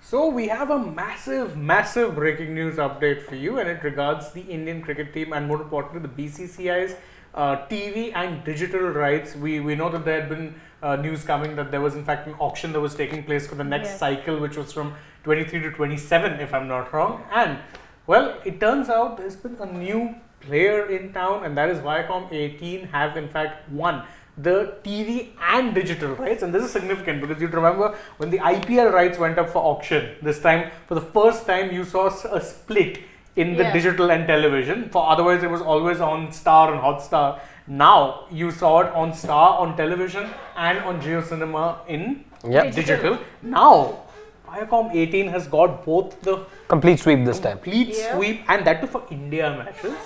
So we have a massive breaking news update for you, and it regards the Indian cricket team and more importantly the BCCI's TV and digital rights. We know that there had been news coming that there was in fact an auction that was taking place for the next cycle, which was from 23 to 27 if I'm not wrong. And well, it turns out there's been a new player in town, and that is Viacom18 have in fact won the TV and digital rights. And this is significant because you'd remember when the IPL rights went up for auction, this time for the first time you saw a split in the digital and television. For otherwise it was always on Star and Hotstar. Now you saw it on Star, on television, and on Jio Cinema in digital. Now Viacom18 has got both the complete sweep this time. Complete sweep, and that too for India matches.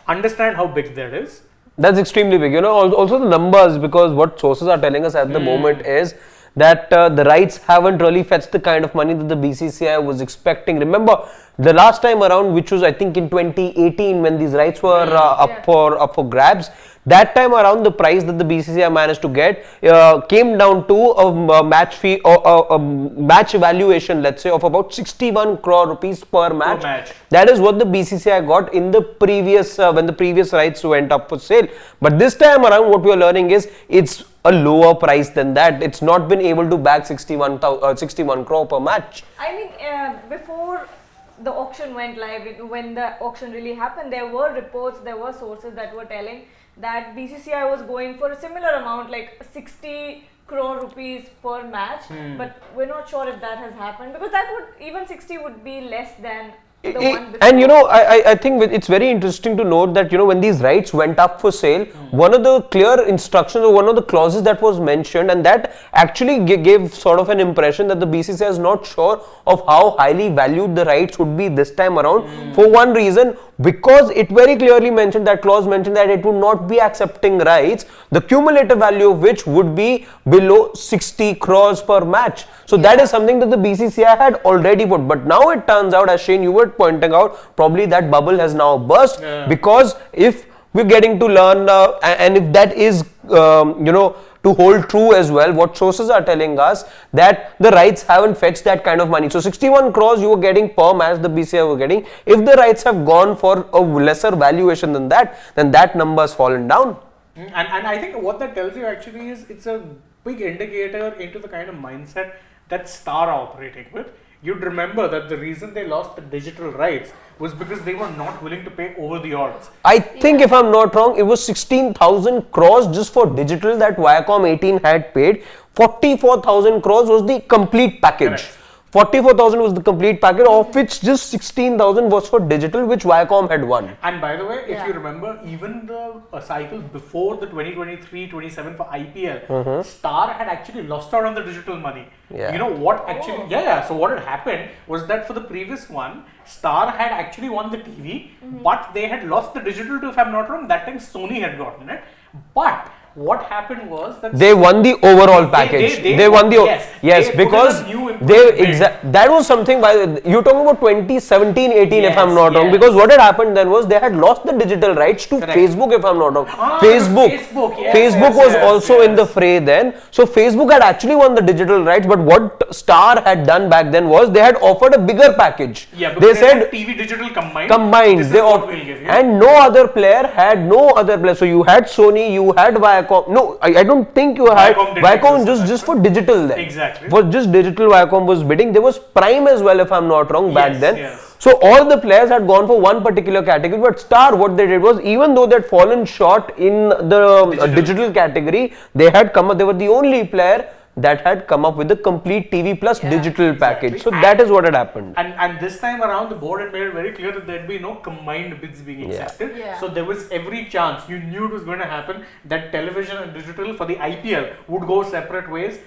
Understand how big that is. That's extremely big. You know, also the numbers, because what sources are telling us at the moment is that the rights haven't really fetched the kind of money that the BCCI was expecting. Remember, the last time around, which was I think in 2018 when these rights were up for grabs, that time around the price that the BCCI managed to get came down to a match fee or a match evaluation, let's say, of about 61 crore rupees per match. That is what the BCCI got in the previous when the previous rights went up for sale. But this time around, what we are learning is it's a lower price than that. It's not been able to bag 61 crore per match. I mean, before the auction went live, when the auction really happened, there were reports, there were sources that were telling that BCCI was going for a similar amount, like 60 crore rupees per match, but we're not sure if that has happened, because that would, even 60 would be less than the one before. And you know, I think it's very interesting to note that, you know, when these rights went up for sale, one of the clear instructions or one of the clauses that was mentioned, and that actually gave sort of an impression that the BCCI is not sure of how highly valued the rights would be this time around, for one reason, because it very clearly mentioned, that clause mentioned that it would not be accepting rights, the cumulative value of which would be below 60 crores per match. So that is something that the BCCI had already put. But now it turns out, as Shane, you were pointing out, probably that bubble has now burst, because if we're getting to learn and if that is, you know, to hold true as well, what sources are telling us that the rights haven't fetched that kind of money. So 61 crores you were getting per match, the BCCI were getting. If the rights have gone for a lesser valuation than that, then that number has fallen down. And I think what that tells you actually is it's a big indicator into the kind of mindset that Star are operating with. You'd remember that the reason they lost the digital rights was because they were not willing to pay over the odds. I think if I'm not wrong, it was 16,000 crores just for digital that Viacom18 had paid. 44,000 crores was the complete package. Correct. 44,000 was the complete package, of which just 16,000 was for digital, which Viacom had won. And by the way, if you remember, even the cycle before the 2023-27 for IPL, Star had actually lost out on the digital money. You know what actually, so what had happened was that for the previous one, Star had actually won the TV, but they had lost the digital to, if I'm not wrong, that time Sony had gotten it. But what happened was that they won the overall package. They won the because that was something by you're talking about 2017-18 if I'm not wrong, because what had happened then was they had lost the digital rights to Facebook if I'm not wrong. Facebook was also in the fray then. So Facebook had actually won the digital rights, but what Star had done back then was they had offered a bigger package. They said TV digital combined. This is what we'll give you. And no other player had So you had Sony, you had Viacom. No, I don't think you had Viacom just for digital then. Exactly. For just digital, Viacom was bidding. There was Prime as well, if I'm not wrong, back then. So all the players had gone for one particular category, but Star, what they did was, even though they'd fallen short in the digital category, they had come up. They were the only player that had come up with the complete TV plus digital package. So that is what had happened. And this time around, the board had made it very clear that there'd be no combined bids being accepted. So there was every chance, you knew it was going to happen, that television and digital for the IPL would go separate ways.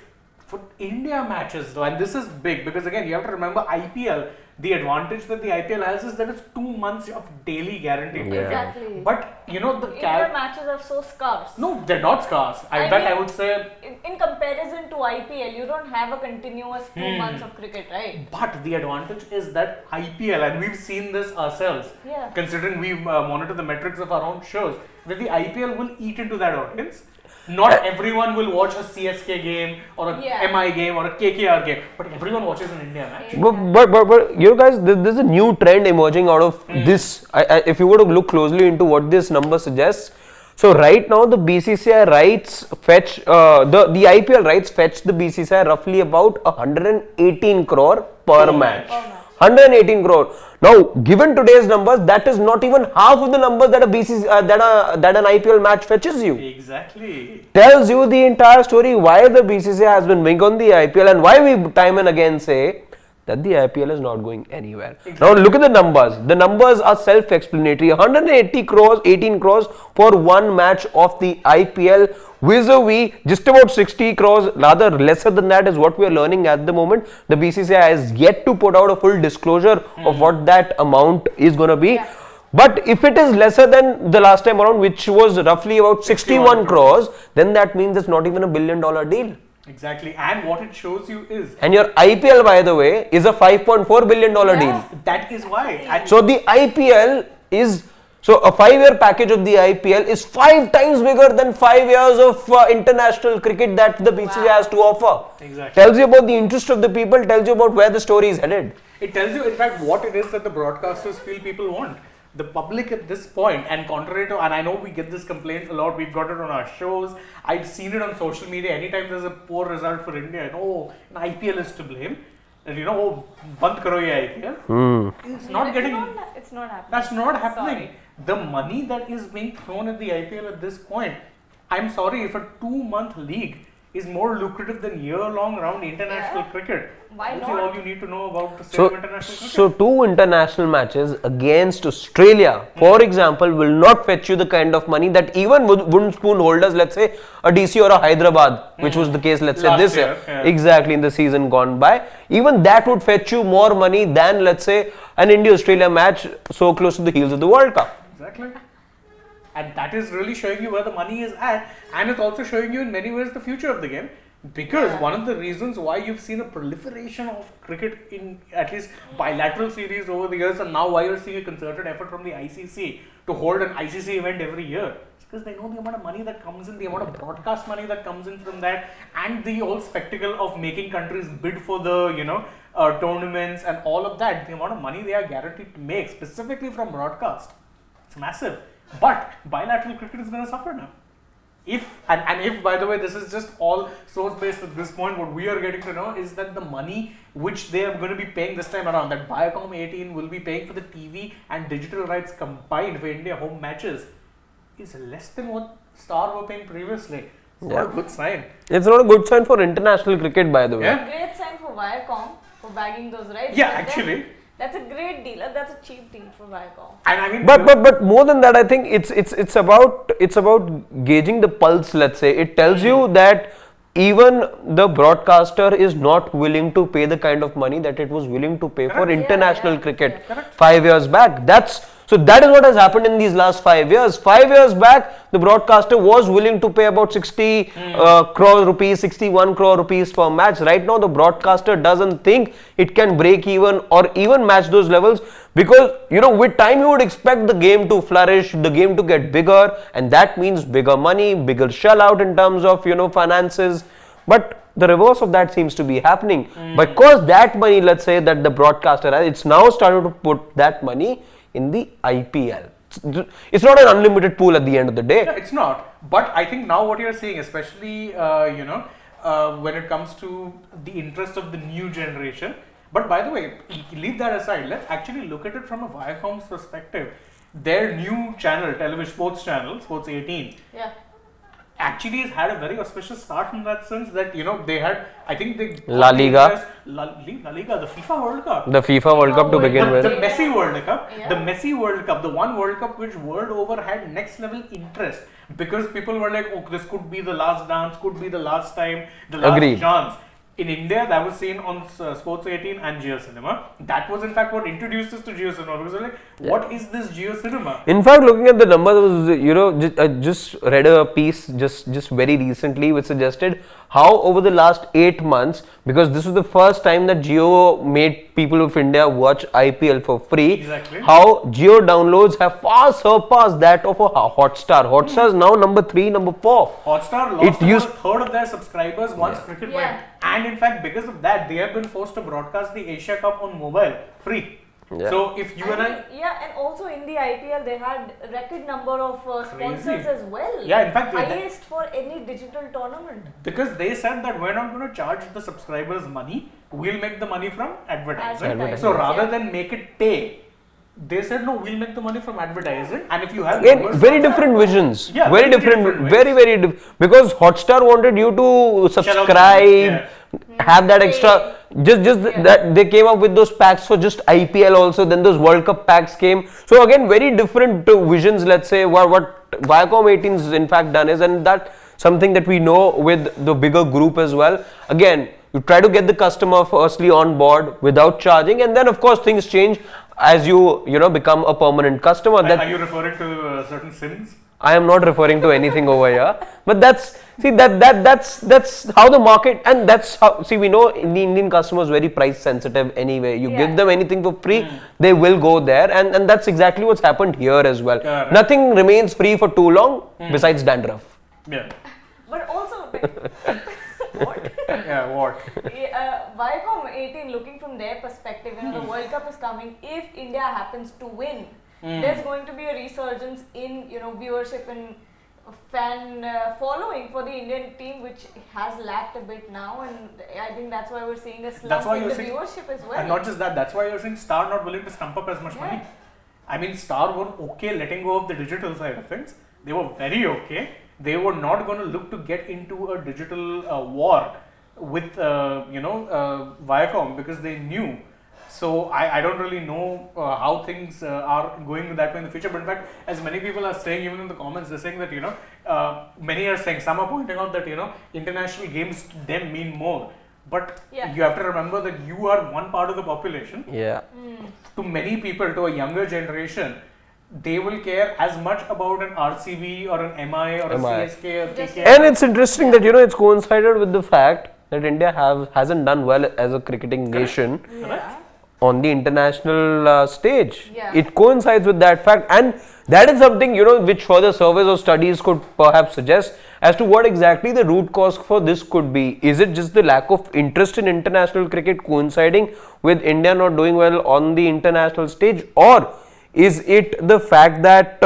For India matches though, and this is big because again, you have to remember IPL, the advantage that the IPL has is that it's 2 months of daily guaranteed cricket. Exactly. But you know, the India matches are so scarce. No, they're not scarce. I would say in comparison to IPL, you don't have a continuous 2 months of cricket, right? But the advantage is that IPL, and we've seen this ourselves, considering we monitor the metrics of our own shows, that the IPL will eat into that audience. Not everyone will watch a CSK game or a MI game or a KKR game, but everyone watches an India match. But you guys, there's a new trend emerging out of this. If you were to look closely into what this number suggests, so right now the BCCI rights fetch the IPL rights fetch the BCCI roughly about 118 crore per match. 118 crore. Now, given today's numbers, that is not even half of the numbers that that an IPL match fetches you. Exactly. Tells you the entire story why the BCCI has been big on the IPL and why we time and again say that the IPL is not going anywhere. Exactly. Now look at the numbers. The numbers are self-explanatory. 180 crores, 18 crores for one match of the IPL. Vis-a-vis just about 60 crores, rather lesser than that is what we are learning at the moment. The BCCI has yet to put out a full disclosure of what that amount is going to be. Yeah. But if it is lesser than the last time around, which was roughly about 61 crores, then that means it's not even a $1 billion deal. Exactly, and what it shows you is... And your IPL, by the way, is a $5.4 billion deal. That is why. And so the IPL is... So a 5-year package of the IPL is 5 times bigger than 5 years of international cricket that the BCCI has to offer. Exactly. Tells you about the interest of the people, tells you about where the story is headed. It tells you, in fact, what it is that the broadcasters feel people want. The public at this point, and contrary to, and I know we get this complaint a lot, we've got it on our shows, I've seen it on social media, anytime there's a poor result for India, and an IPL is to blame, and band karo ye IPL. It's not getting, it's not happening. That's not happening. Sorry. The money that is being thrown at the IPL at this point, I'm sorry, if a 2-month league is more lucrative than year-long round international cricket. Why That's not? all you need to know about the state of international cricket. So 2 international matches against Australia, for example, will not fetch you the kind of money that even wooden spoon holders, let's say a DC or a Hyderabad, which was the case, let's say this year, exactly in the season gone by, even that would fetch you more money than, let's say, an India-Australia match so close to the heels of the World Cup. Exactly. And that is really showing you where the money is at, and it's also showing you in many ways the future of the game. Because one of the reasons why you've seen a proliferation of cricket in at least bilateral series over the years, and now why you're seeing a concerted effort from the ICC to hold an ICC event every year, it's because they know the amount of money that comes in, the amount of broadcast money that comes in from that, and the whole spectacle of making countries bid for the tournaments and all of that. The amount of money they are guaranteed to make specifically from broadcast, it's massive. But bilateral cricket is going to suffer now. If by the way, this is just all source based at this point, what we are getting to know is that the money which they are going to be paying this time around, that Viacom18 will be paying for the TV and digital rights combined for India home matches, is less than what Star were paying previously. It's not a good sign. It's not a good sign for international cricket, by the way. Yeah. Great sign for Viacom for bagging those rights. Yeah, actually. That's a great deal. That's a cheap deal for Viacom. And I mean, but more than that, I think it's about gauging the pulse. Let's say it tells you that even the broadcaster is not willing to pay the kind of money that it was willing to pay for international cricket 5 years back. So that is what has happened in these last 5 years. 5 years back, the broadcaster was willing to pay about 60 crore rupees, 61 crore rupees per match. Right now, the broadcaster doesn't think it can break even or even match those levels, because with time you would expect the game to flourish, the game to get bigger, and that means bigger money, bigger shell out in terms of finances. But the reverse of that seems to be happening, because that money, let's say that the broadcaster has, it's now started to put that money in the IPL. It's not an unlimited pool at the end of the day. Yeah, it's not. But I think now what you're seeing, especially when it comes to the interest of the new generation. But by the way, leave that aside. Let's actually look at it from a Viacom's perspective. Their new channel, television sports channel, Sports 18. Yeah. Actually has had a very auspicious start in that sense that they had, I think they La Liga, the FIFA World Cup, to begin with, the Messi World Cup, the Messi World Cup, the one World Cup which world over had next level interest, because people were like, this could be the last dance, could be the last time, the last chance. In India, that was seen on Sports 18 and Jio Cinema. That was in fact what introduced us to Jio Cinema, because we're like, what is this Jio Cinema? In fact, looking at the numbers, I just read a piece just very recently which suggested how over the last 8 months, because this was the first time that Jio made people of India watch IPL for free, Exactly. how Jio downloads have far surpassed that of a Hotstar. Hotstar is now number 3, number 4. Hotstar lost about a third of their subscribers once cricket went. And in fact, because of that, they have been forced to broadcast the Asia Cup on mobile free. Yeah. So if you and I... Yeah, and also in the IPL, they had record number of sponsors as well. Yeah, in fact, highest for any digital tournament. Because they said that we're not going to charge the subscribers money, we'll make the money from advertising. So rather than make it pay, they said no, we'll make the money from advertising. And if you have very different visions. Yeah, very different. Very different. Because Hotstar wanted you to subscribe, have that extra. Just that they came up with those packs for just IPL also. Then those World Cup packs came. So again, very different visions. Let's say what Viacom18 has in fact done is, and that something that we know with the bigger group as well. Again, you try to get the customer firstly on board without charging, and then of course things change as you become a permanent customer. Are you referring to certain sins? I am not referring to anything over here, but that's how the market, and that's how, we know the Indian customer is very price sensitive anyway. You give them anything for free, they will go there, and that's exactly what's happened here as well. Nothing remains free for too long besides dandruff. Yeah. But also, what? Yeah, what? Viacom18, looking from their perspective, the World Cup is coming. If India happens to win, there's going to be a resurgence in viewership and fan following for the Indian team, which has lacked a bit now, and I think that's why we're seeing a slump in the viewership as well. And not just that, that's why you're seeing Star not willing to stump up as much money. I mean, Star were okay letting go of the digital side of things. They were very okay. They were not going to look to get into a digital war with Viacom, because they knew. So I don't really know how things are going that way in the future. But in fact, as many people are saying, even in the comments, they're saying that many are saying, some are pointing out that international games to them mean more. But you have to remember that you are one part of the population. Yeah. To many people, to a younger generation, they will care as much about an RCB or an MI or a CSK or KKR. And it's interesting that it's coincided with the fact that India hasn't done well as a cricketing nation on the international stage. It coincides with that fact, and that is something which further surveys or studies could perhaps suggest as to what exactly the root cause for this could be. Is it just the lack of interest in international cricket coinciding with India not doing well on the international stage, or is it the fact that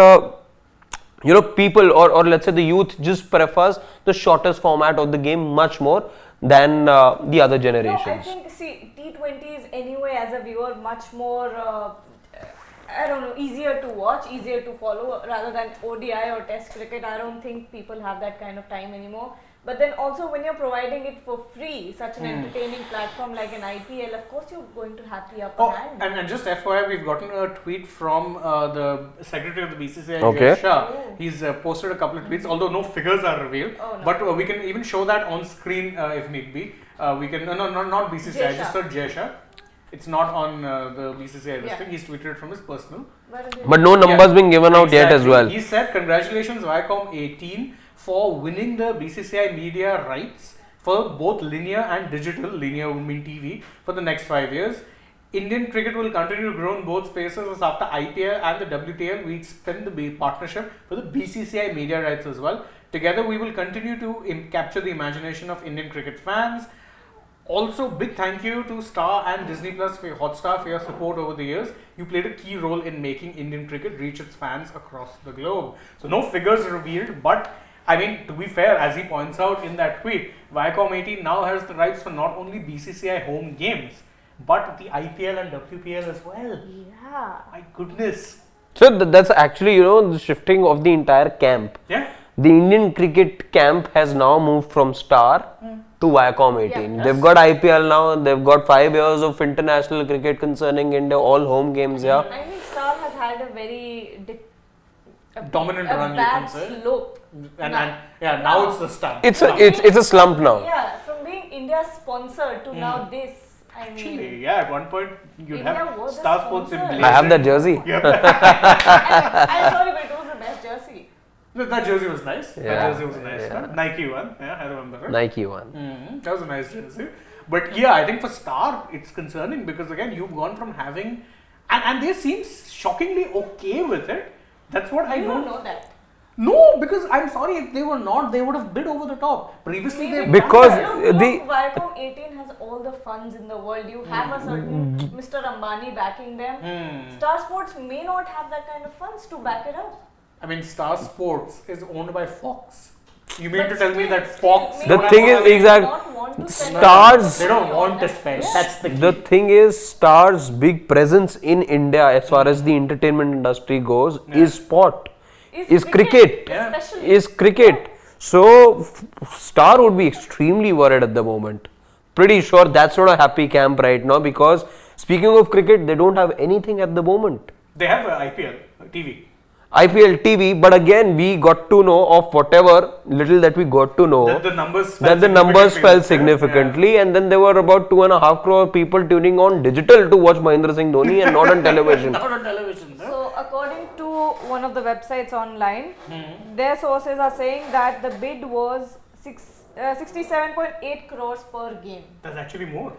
people or let's say the youth just prefers the shortest format of the game much more than the other generations? No, I think T20s anyway as a viewer much more easier to watch, easier to follow rather than ODI or Test cricket. I don't think people have that kind of time anymore. But then also when you're providing it for free, such an entertaining platform like an IPL, of course you're going to have the upper hand. And just FYI, we've gotten a tweet from the secretary of the BCCI, Shah. He's posted a couple of tweets, although no figures are revealed. But we can even show that on screen if need be. We can, not BCCI, I just search Jay Shah. It's not on the BCCI this thing. He's tweeted it from his personal. But no numbers being given out yet as well. He said, congratulations Viacom18 for winning the BCCI media rights for both linear and digital, linear would mean TV, for the next 5 years. Indian cricket will continue to grow in both spaces, as after IPL and the WTL, we extend the partnership for the BCCI media rights as well. Together, we will continue to capture the imagination of Indian cricket fans. Also, big thank you to Star and Disney Plus for Hotstar for your support over the years. You played a key role in making Indian cricket reach its fans across the globe. So, no figures revealed, but I mean, to be fair, as he points out in that tweet, Viacom18 now has the rights for not only BCCI home games, but the IPL and WPL as well. Yeah. My goodness. So that's actually, the shifting of the entire camp. Yeah. The Indian cricket camp has now moved from Star to Viacom18. They've got IPL now, they've got 5 years of international cricket concerning India, all home games, I think Star has had a very dominant run, you can say. Slope. And now it's the slump. It's a slump now. Yeah, from being India's sponsor to now this. Actually, at one point you'd India have Star Sports in I have that jersey. I'm sorry, but it was the best jersey. That jersey was nice. That Yeah. jersey was a nice one. Nike one. Yeah, I remember it. Nike one. That was a nice jersey. But yeah, I think for Star, it's concerning because again, you've gone from having, and they seem shockingly okay with it. That's what I You don't don't know that. No, because I'm sorry, if they were not, they would have bid over the top. Previously, they Because Viacom18 has all the funds in the world. You have a certain Mr. Ambani backing them. Star Sports may not have that kind of funds to back it up. I mean, Star Sports is owned by Fox. You mean But to tell me still, that Fox? may The not thing is want exact. to spend Stars- They don't want to spend. That's the key. The thing is, Star's big presence in India, as far as the entertainment industry goes, is sport, is cricket, Yeah. especially. is cricket. So, Star would be extremely worried at the moment. Pretty sure that's not a happy camp right now because speaking of cricket, they don't have anything at the moment. They have IPL TV. IPL TV, but again, we got to know of whatever little that we got to know. That the numbers Fell significantly, and then there were about 2.5 crore people tuning on digital to watch Mahendra Singh Dhoni and not on television. Not on television. No? So, according to one of the websites online, their sources are saying that the bid was 67.8 crores per game. That's actually more.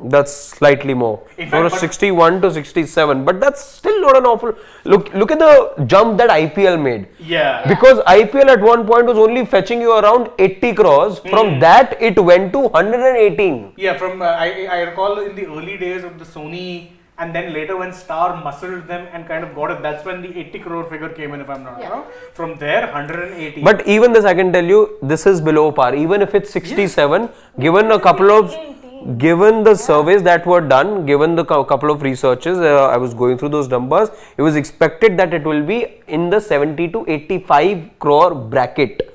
That's slightly more. In For fact, 61 to 67, but that's still not an awful. Look at the jump that IPL made. Yeah. Because IPL at one point was only fetching you around 80 crores. From that, it went to 118. Yeah, from I recall in the early days of the Sony, and then later when Star muscled them and kind of got it, that's when the 80 crore figure came in, if I'm not wrong. From there, 180. But even this, I can tell you, this is below par. Even if it's 67, given a couple of, given the surveys that were done, given the couple of researches, I was going through those numbers, it was expected that it will be in the 70 to 85 crore bracket.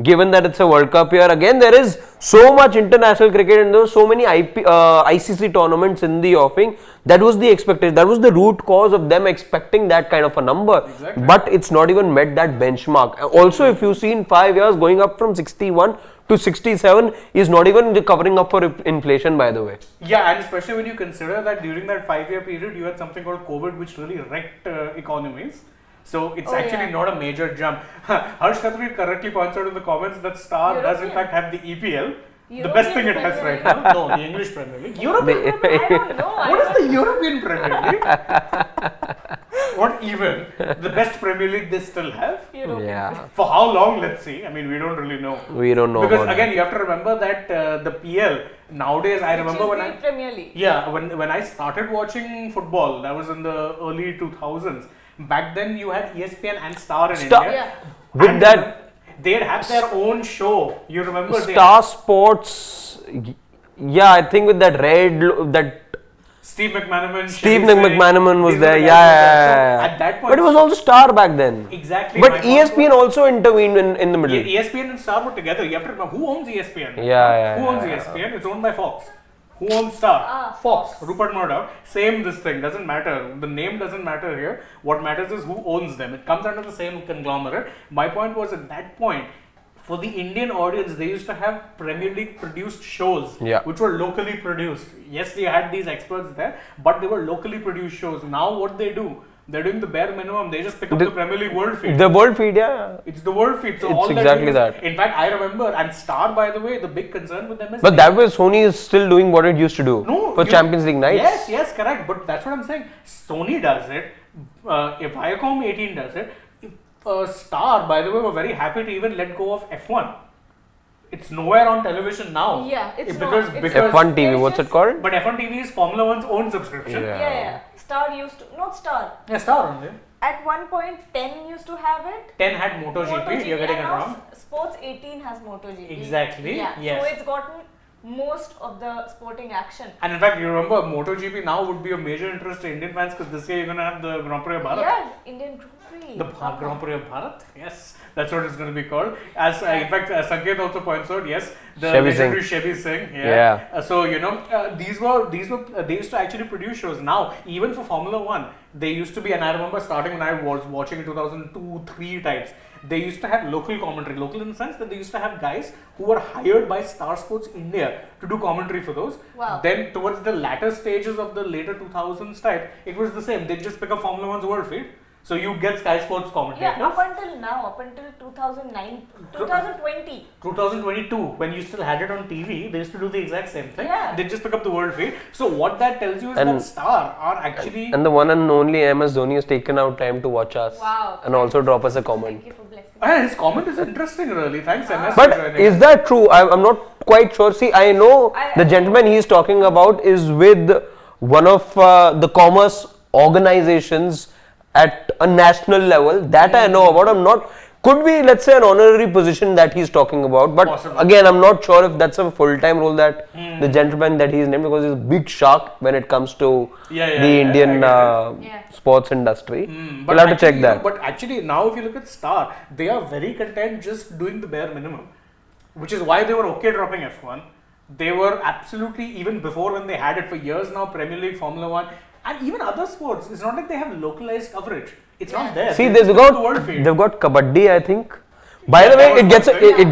Given that it's a World Cup year, again there is so much international cricket and there are so many ICC tournaments in the offing. That was the expectation. That was the root cause of them expecting that kind of a number. Exactly. But it's not even met that benchmark. Also, if you see in 5 years going up from 61 to 67 is not even covering up for inflation, by the way. Yeah, and especially when you consider that during that 5-year period, you had something called COVID, which really wrecked economies. So it's actually not a major jump. Harsh Khatri correctly points out in the comments that Star does in fact have the EPL. The best thing it has right now. No, the English Premier League. European Premier League. I don't know. What is the European Premier League? What even? The best Premier League they still have? Yeah, For how long? Let's see. I mean, we don't really know. we don't know. Because about again, that. you have to remember that the PL nowadays. I remember when I Premier League. when I started watching football, that was in the early 2000s. Back then, you had ESPN and Star in India. Yeah. With And that, they'd have their own show. You remember? Star Sports, yeah, I think with that that Steve McManaman. Steve Shelly Singh, McManaman was these there, were the yeah, guys who were yeah, there. So yeah. at that point, But it was also Star back then. exactly. But my point ESPN was- also intervened in the middle. ESPN and Star were together. You have to remember who owns ESPN. Yeah, Who owns ESPN? It's owned by Fox. Who owns Star? Fox. Rupert Murdoch. Same this thing. Doesn't matter. The name doesn't matter here. What matters is who owns them. It comes under the same conglomerate. My point was at that point, for the Indian audience, they used to have Premier League produced shows, Yeah. which were locally produced. Yes, they had these experts there, but they were locally produced shows. Now what they do? They're doing the bare minimum. They just pick up the Premier League World Feed. The world feed, yeah. It's the world feed. So It's all exactly that. that. In fact, I remember, and Star, by the way, the big concern with them is. But that way, Sony is still doing what it used to do for Champions League nights. Yes, correct. But that's what I'm saying. Sony does it. If Viacom18 does it. If Star, by the way, were very happy to even let go of F1. It's nowhere on television now. Yeah, it's because not. It's F1 TV, It's what's it just- called? But F1 TV is Formula One's own subscription. Yeah. Star used to, not Star. Yeah, Star only. At one point, 10 used to have it. 10 had MotoGP. You're getting it and now wrong. Sports 18 has MotoGP. Exactly, Yeah. yes. So it's gotten most of the sporting action. And in fact, you remember MotoGP now would be a major interest to Indian fans because this year you're going to have the Grand Prix of Bharat. Yeah, Indian Grand Prix. The Grand Prix of Bharat, yes, that's what it's going to be called. As in fact, Sanket also points out, yes, the Chevy legendary Chevy Singh. Yeah. So you know, these were they used to actually produce shows. Now, even for Formula One, they used to be, and I remember starting when I was watching in 2002-3 types. They used to have local commentary, local in the sense that they used to have guys who were hired by Star Sports India to do commentary for those. Wow. Then towards the latter stages of the later 2000s type, it was the same. They'd just pick up Formula One's world feed. So you get Sky Sports commentators. Yeah, up until now, up until 2020. 2022, when you still had it on TV, they used to do the exact same thing. Yeah. They just pick up the world feed. So what that tells you is that Star are actually. And the one and only MS Dhoni has taken out time to watch us. Wow. And also drop us a comment. Thank you for blessing. His comment is interesting, really. Thanks, MS. for But joining is us. that true? I'm not quite sure. See, I know the gentleman he's talking about is with one of the commerce organizations at a national level. That I know about. I'm not. Could be, let's say, an honorary position that he's talking about. But Possible. again, I'm not sure if that's a full-time role that the gentleman that he's named, because he's a big shark when it comes to the Indian sports industry. We'll have to check that. But actually, now if you look at Star, they are very content just doing the bare minimum, which is why they were okay dropping F1. They were absolutely, even before when they had it for years now, Premier League, Formula 1, and even other sports. It's not like they have localized coverage. It's not there. See, They they've just got the world feed. Kabaddi, I think. By the way, it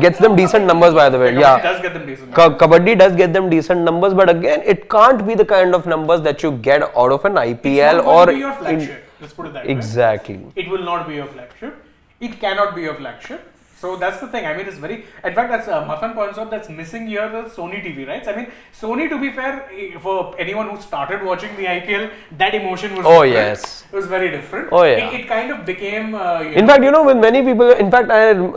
gets them decent numbers. By the way, Kabaddi does get them decent numbers. Kabaddi does get them decent numbers, but again, it can't be the kind of numbers that you get out of an IPL It's not going to be your flagship. Let's put it that way. Exactly. It will not be your flagship. It cannot be your flagship. So that's the thing. I mean, it's very. In fact, as Mathan points out, that's missing here the Sony TV rights. I mean, Sony, to be fair, for anyone who started watching the IPL, that emotion was. different. Yes. It was very different. Oh, yeah. It kind of became. In fact, with many people, in fact,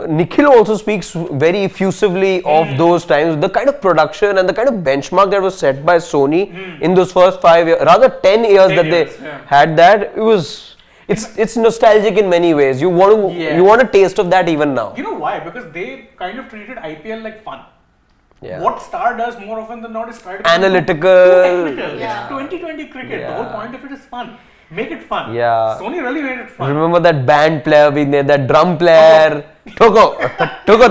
Nikhil also speaks very effusively of those times. The kind of production and the kind of benchmark that was set by Sony in those first 5 years, rather 10 years that they had that, it was. It's nostalgic in many ways. You want a taste of that even now. You know why? Because they kind of treated IPL like fun. Yeah. What Star does more often than not is try to Analytical. It's 2020 cricket. The whole point of it is fun. Make it fun. Yeah. Sony really made it fun. Remember that band player we made, that drum player, Toko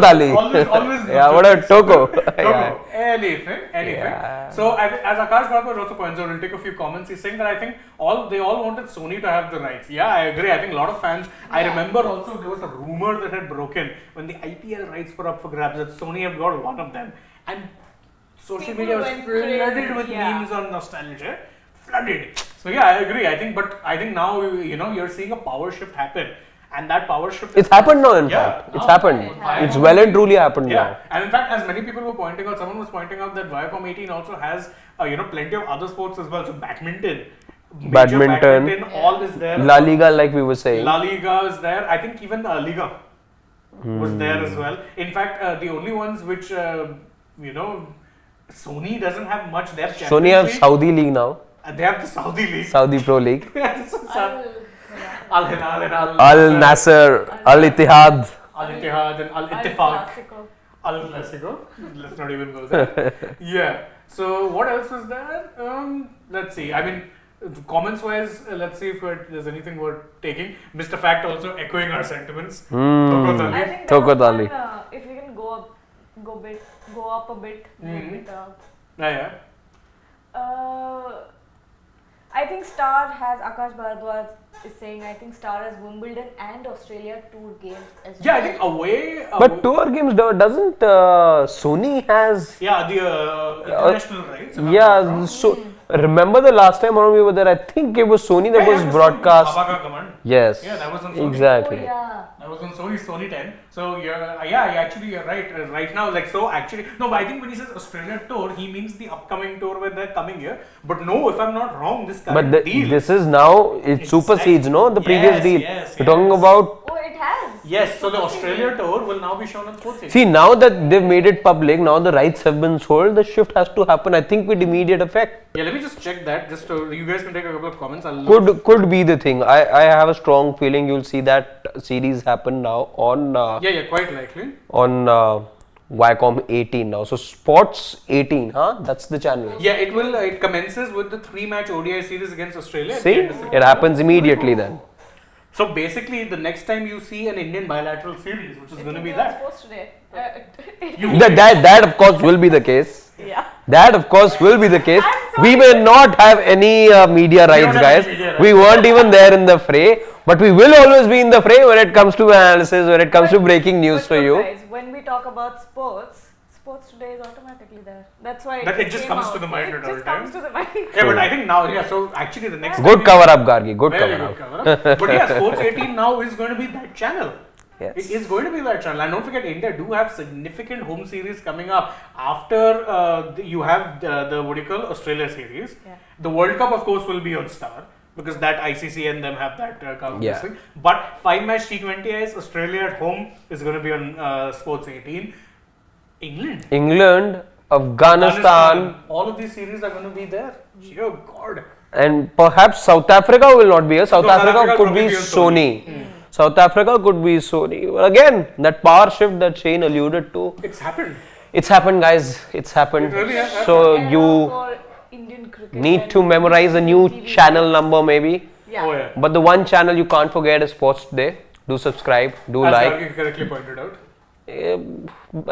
Tali. Always. Yeah, what a Toko. Toko. Anything. Yeah. So as Akash Bhargava also points out, we'll take a few comments. He's saying that I think they all wanted Sony to have the rights. Yeah, I agree. I think a lot of fans. I remember also there was a rumor that had broken when the IPL rights were up for grabs that Sony had got one of them, and social People media was went flooded crazy, with yeah. memes on nostalgia. Flooded. So yeah, I agree. I think now you're seeing a power shift happen. And that power shift. It's happened now, in fact. It's happened. It's well and truly happened now. And in fact, as many people were pointing out, someone was pointing out that Viacom18 also has, plenty of other sports as well. So badminton, all is there. La Liga, like we were saying. La Liga is there. I think even Liga was there as well. In fact, the only ones which, Sony doesn't have much. They have Champions Sony have League. Saudi League now. They have the Saudi League. Saudi Pro League. Al Hilal, Al Nasser, Al Ittihad. Al Ittihad and Al Ittifaq. Al Clasico. Let's not even go there. Yeah. So what else was there? Let's see. I mean, comments wise, let's see if there's anything worth taking. Mr. Fact also echoing our sentiments. I think Toko there was Tali. one, if we can go up a bit. Yeah. I think Star has, Akash Bhardwaj is saying, I think Star has Wimbledon and Australia tour games as well. Yeah, I think away. But tour games doesn't Sony has. Yeah, the international rights. Yeah, so remember the last time when we were there, I think it was Sony that was broadcast. Yes. Yeah, that was on Sony. Exactly. Oh, yeah. That was on Sony 10. So you're right. Right now, no, but I think when he says Australia tour, he means the upcoming tour where they're coming here. But no, if I'm not wrong, this current But deal. this is now, it supersedes, the previous deal. Yes, We're talking about. Oh, it has. Yes, so the Australia tour will now be shown on Sports. See, now that they've made it public, now the rights have been sold, the shift has to happen, I think, with immediate effect. Yeah, let me just check that. Just so you guys can take a couple of comments. Could be the thing. I have a strong feeling you'll see that series happen now on. Quite likely. On Viacom18 now. So Sports 18, that's the channel. Yeah, it will. It commences with the 3-match ODI series against Australia. at the See, end of September. it happens immediately then. So basically, the next time you see an Indian bilateral series, which is going to be on that. Sports today. That of course will be the case. Yeah. That of course will be the case. We may not have any media rights, guys. We weren't even there in the fray, but we will always be in the fray when it comes to analysis, when it comes to breaking news for you. Guys, when we talk about sports Sports Today is automatically there. That's why That it just came comes out. to the mind at all It just times. comes to the mind. Yeah, but I think now, so actually the next Good cover up, Gargi. Good very cover good up. cover up. But yeah, Sports 18 now is going to be that channel. Yes. It is going to be that channel. And don't forget, India do have significant home series coming up. After you have the what do you call Australia series. Yeah. The World Cup, of course, will be on Star. Because that ICC and them have that Yeah. thing. But 5-match T20Is, Australia at home is going to be on Sports 18. England, Afghanistan, all of these series are going to be there. Dear God. and perhaps South Africa will not be here. South South Africa Africa could probably be be on Sony. South Africa could be Sony. But again, that power shift that Shane alluded to, It's happened. it's happened, guys. It's happened. It really has So Era you for Indian cricket need and to memorize a new TV channel number, maybe. Yeah. Oh yeah. But the one channel you can't forget is Sports Today. Do subscribe. Do As like. Gargi correctly pointed out.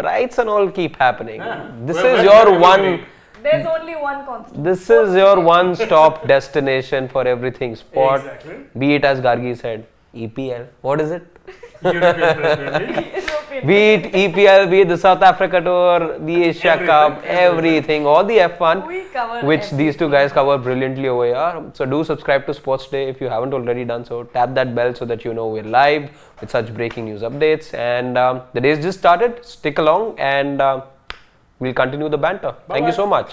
Rights and all keep happening. Yeah. This Well, is well, your well, one. well, There's only one constant. This Sports is your Today. one-stop destination for everything sport. Exactly. Be it as Gargi said, EPL. What is it? European Premier League. European. Be it EPL, be it the South Africa Tour, the Asia Everything, Cup, everything, all the F1, We cover which everything. these two guys cover brilliantly over here. So do subscribe to Sports Day if you haven't already done so. Tap that bell so that you know we're live with such breaking news updates. And the day's just started. Stick along and we'll continue the banter. Thank you Bye-bye. so much.